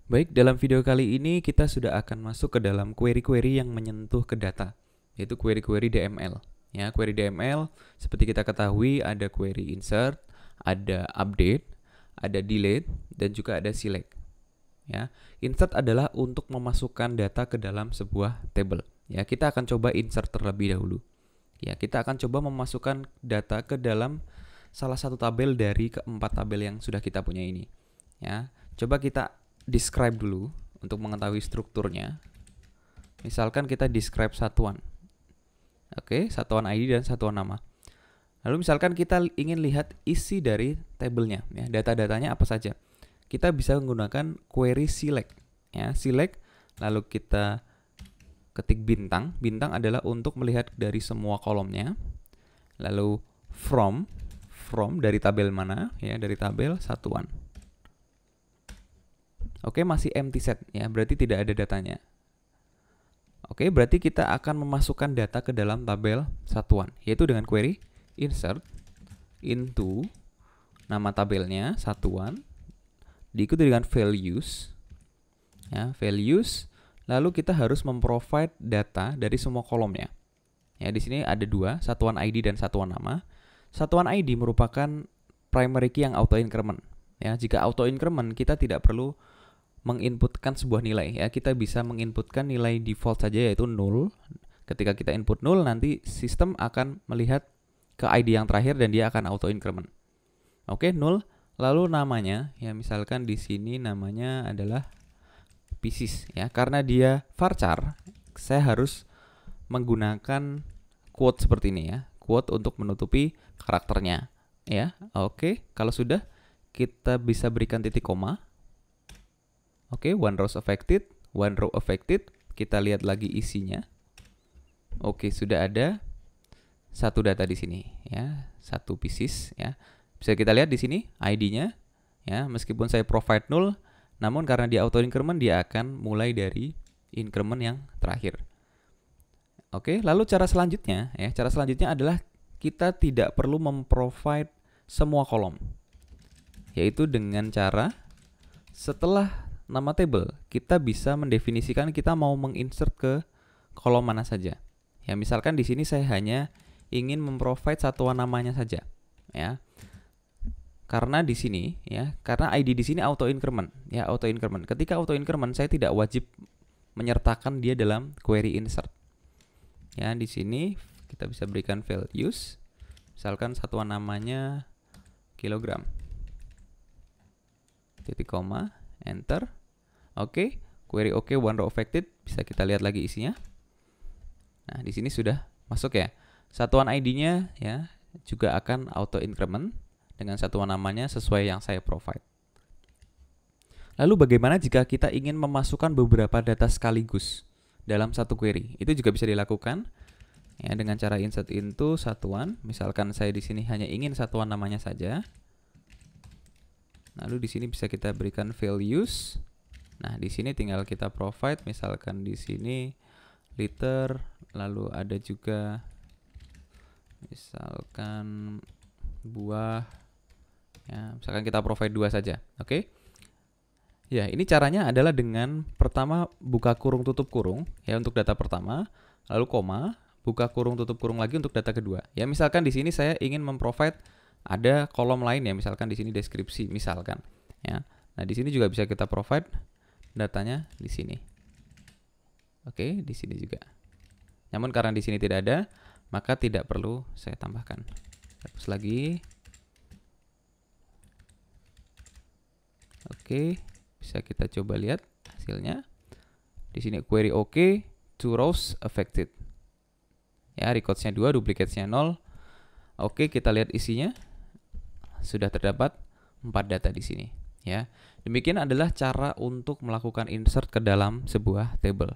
Baik, dalam video kali ini kita sudah akan masuk ke dalam query-query yang menyentuh ke data, yaitu query-query DML. Ya, query DML seperti kita ketahui ada query insert, ada update, ada delete, dan juga ada select. Ya, insert adalah untuk memasukkan data ke dalam sebuah table. Ya, kita akan coba insert terlebih dahulu. Ya, kita akan coba memasukkan data ke dalam salah satu tabel dari keempat tabel yang sudah kita punya ini. Ya, coba kita describe dulu untuk mengetahui strukturnya. Misalkan kita describe satuan. Oke, satuan ID dan satuan nama. Lalu misalkan kita ingin lihat isi dari tabelnya, ya, data-datanya apa saja. Kita bisa menggunakan query select. Ya, select lalu kita ketik bintang. Bintang adalah untuk melihat dari semua kolomnya. Lalu from dari tabel mana? Ya, dari tabel satuan. Oke, masih empty set ya, berarti tidak ada datanya. Oke, berarti kita akan memasukkan data ke dalam tabel satuan, yaitu dengan query insert into nama tabelnya satuan diikuti dengan values. Ya, values, lalu kita harus memprovide data dari semua kolomnya. Ya, di sini ada dua, satuan ID dan satuan nama. Satuan ID merupakan primary key yang auto increment. Ya, jika auto increment kita tidak perlu menginputkan sebuah nilai, ya, kita bisa menginputkan nilai default saja yaitu 0. Ketika kita input 0, nanti sistem akan melihat ke ID yang terakhir dan dia akan auto increment. Oke, 0. Lalu namanya, ya, misalkan di sini namanya adalah pieces, ya. Karena dia varchar, saya harus menggunakan quote seperti ini, ya. Quote untuk menutupi karakternya, ya. Oke, kalau sudah kita bisa berikan titik koma. Oke, one row affected. Kita lihat lagi isinya. Oke, sudah ada satu data di sini, ya, satu pieces, ya. Bisa kita lihat di sini ID-nya, ya. Meskipun saya provide 0, namun karena dia auto increment dia akan mulai dari increment yang terakhir. Oke, lalu cara selanjutnya, ya, cara selanjutnya adalah kita tidak perlu memprovide semua kolom, yaitu dengan cara setelah nama table, kita bisa mendefinisikan kita mau menginsert ke kolom mana saja. Ya, misalkan di sini saya hanya ingin memprovide satuan namanya saja, ya. Karena di sini, ya, karena ID di sini auto increment, ya, auto increment. Ketika auto increment, saya tidak wajib menyertakan dia dalam query insert. Ya, di sini kita bisa berikan values. Misalkan satuan namanya kilogram. Titik koma, enter. Oke, query oke, one row affected, bisa kita lihat lagi isinya. Nah, di sini sudah masuk, ya. Satuan ID-nya, ya, juga akan auto increment dengan satuan namanya sesuai yang saya provide. Lalu bagaimana jika kita ingin memasukkan beberapa data sekaligus dalam satu query? Itu juga bisa dilakukan, ya, dengan cara insert into satuan. Misalkan saya di sini hanya ingin satuan namanya saja. Lalu di sini bisa kita berikan values. Nah, di sini tinggal kita provide, misalkan di sini liter, lalu ada juga misalkan buah, ya, misalkan kita provide 2 saja. Oke. Ya, ini caranya adalah dengan pertama buka kurung tutup kurung, ya, untuk data pertama, lalu koma, buka kurung tutup kurung lagi untuk data kedua. Ya, misalkan di sini saya ingin memprovide ada kolom lain, ya, misalkan di sini deskripsi misalkan, ya. Nah, di sini juga bisa kita provide datanya di sini. Oke, di sini juga. Namun karena di sini tidak ada, maka tidak perlu saya tambahkan. Hapus lagi. Oke, bisa kita coba lihat hasilnya. Di sini query oke, 2 rows affected. Ya, records-nya 2, duplicate-nya 0. Oke, kita lihat isinya. Sudah terdapat 4 data di sini, ya. Demikian adalah cara untuk melakukan insert ke dalam sebuah table.